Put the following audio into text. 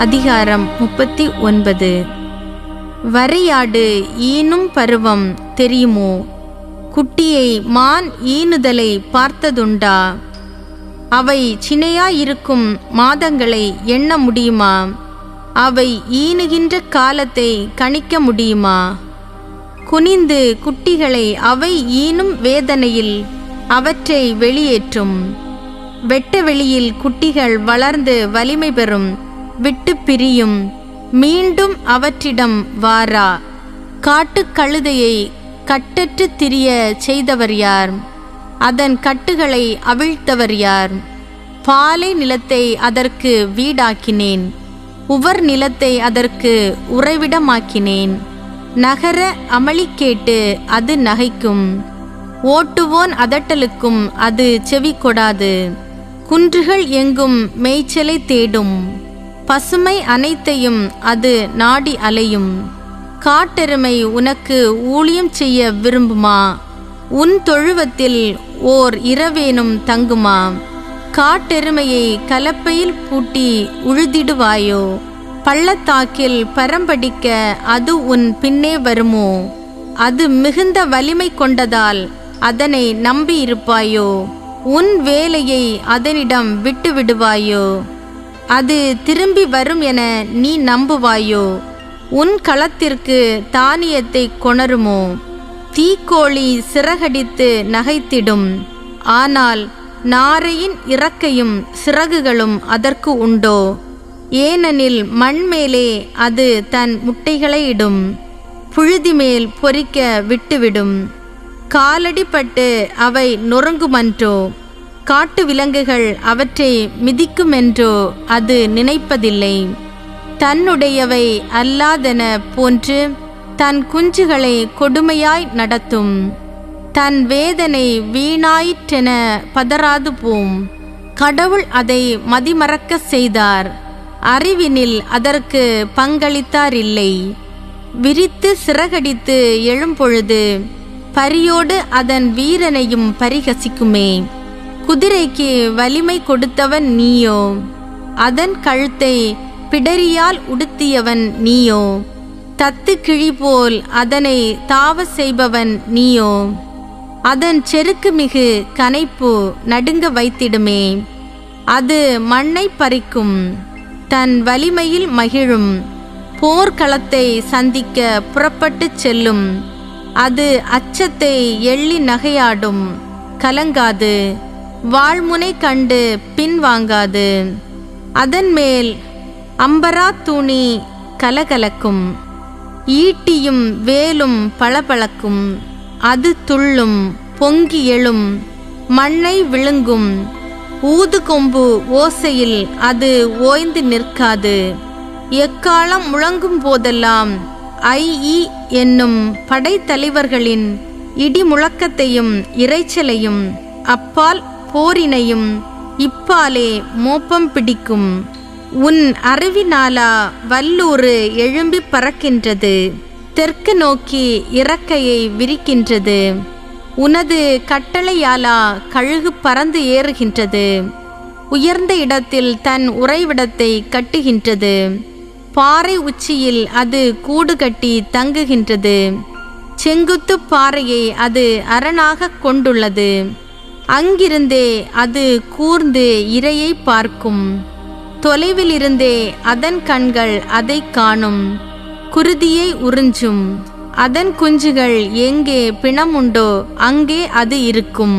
அதிகாரம் 39. வரையாடு ஈனும் பருவம் தெரியுமோ? குட்டியை மான் ஈனுதலை பார்த்ததுண்டா? அவை சினையாயிருக்கும் மாதங்களை எண்ண முடியுமா? அவை ஈனுகின்ற காலத்தை கணிக்க முடியுமா? குனிந்து குட்டிகளை அவை ஈனும் வேதனையில் அவற்றை வெளியேற்றும். வெட்ட வெளியில் குட்டிகள் வளர்ந்து வலிமை பெறும், விட்டு பிரியும், மீண்டும் அவற்றிடம் வாரா. காட்டுக் கழுதையை கட்டற்று திரிய செய்தவர் யார்? அதன் கட்டுகளை அவிழ்த்தவர் யார்? பாலை நிலத்தை அதற்கு வீடாக்கினேன், உவர் நிலத்தை அதற்கு உறைவிடமாக்கினேன். நகர அமளி கேட்டு அது நகைக்கும், ஓட்டுவோன் அதட்டலுக்கும் அது செவி கொடாது. குன்றுகள் எங்கும் மேய்ச்சலை தேடும், பசுமை அனைத்தையும் அது நாடி அலையும். காட்டெருமை உனக்கு ஊழியம் செய்ய விரும்புமா? உன் தொழுவத்தில் ஓர் இரவேனும் தங்குமா? காட்டெருமையை கலப்பையில் பூட்டி உழுதிடுவாயோ? பள்ளத்தாக்கில் பரம்படிக்க அது உன் பின்னே வருமோ? அது மிகுந்த வலிமை கொண்டதால் அதனை நம்பியிருப்பாயோ? உன் வேலையை அதனிடம் விட்டு விடுவாயோ? அது திரும்பி வரும் என நீ நம்புவாயோ? உன் களத்திற்கு தானியத்தை கொணருமோ? தீக்கோழி சிறகடித்து நகைத்திடும், ஆனால் நாரையின் இறக்கையும் சிறகுகளும் அதற்கு உண்டோ? ஏனெனில் மண்மேலே அது தன் முட்டைகளை இடும், புழுதி மேல் பொரிக்க விட்டுவிடும். காலடிப்பட்டு அவை நொறுங்குமன்றோ? காட்டு விலங்குகள் அவற்றை மிதிக்குமென்றோ அது நினைப்பதில்லை. தன்னுடையவை அல்லாதன போன்று தன் குஞ்சுகளை கொடுமையாய் நடத்தும். தன் வேதனை வீணாயிற்றென பதறாது போம். கடவுள் அதை மதிமறக்க செய்தார், அறிவினில் அதற்கு பங்களித்தாரில்லை. விரித்து சிறகடித்து எழும்பொழுது பரியோடு அதன் வீரனையும் பரிகசிக்குமே. குதிரைக்கு வலிமை கொடுத்தவன் நீயோ? அதன் கழுத்தை பிடரியால் உடுத்தியவன் நீயோ? தத்து கிழி போல் அதனை தாவ செய்பவன் நீயோ? அதன் செருக்கு மிகு கனைப்பு நடுங்க வைத்திடுமே. அது மண்ணை பறிக்கும், தன் வலிமையில் மகிழும். போர்க்களத்தை சந்திக்க புறப்பட்டுச் செல்லும். அது அச்சத்தை எள்ளி நகையாடும், கலங்காது. வாழ்முனை கண்டு பின்வாங்காது. அதன் மேல் அம்பரா தூணி கலகலக்கும், ஈட்டியும் வேலும் பளபளக்கும். அது துள்ளும், பொங்கி எழும், மண்ணை விழுங்கும். ஊதுகொம்பு ஓசையில் அது ஓய்ந்து நிற்காது. எக்காலம் முழங்கும் போதெல்லாம் ஐ என்னும் படைத்தலைவர்களின் இடி முழக்கத்தையும் இரைச்சலையும், அப்பால் போரினையும் இப்பாலே மோப்பம் பிடிக்கும். உன் அறிவினாலா வல்லூறு எழும்பி பறக்கின்றது, தெற்கு நோக்கி இறக்கையை விரிக்கின்றது. உனது கட்டளையாலா கழுகு பறந்து ஏறுகின்றது, உயர்ந்த இடத்தில் தன் உறைவிடத்தை கட்டுகின்றது. பாறை உச்சியில் அது கூடு கட்டி தங்குகின்றது. செங்குத்து பாறையை அது அரணாக கொண்டுள்ளது. அங்கிருந்தே அது கூர்ந்து இரையை பார்க்கும். தொலைவிலிருந்தே அதன் கண்கள் அதை காணும். குருதியை உறிஞ்சும். அதன் குஞ்சுகள் எங்கே பிணமுண்டோ அங்கே அது இருக்கும்.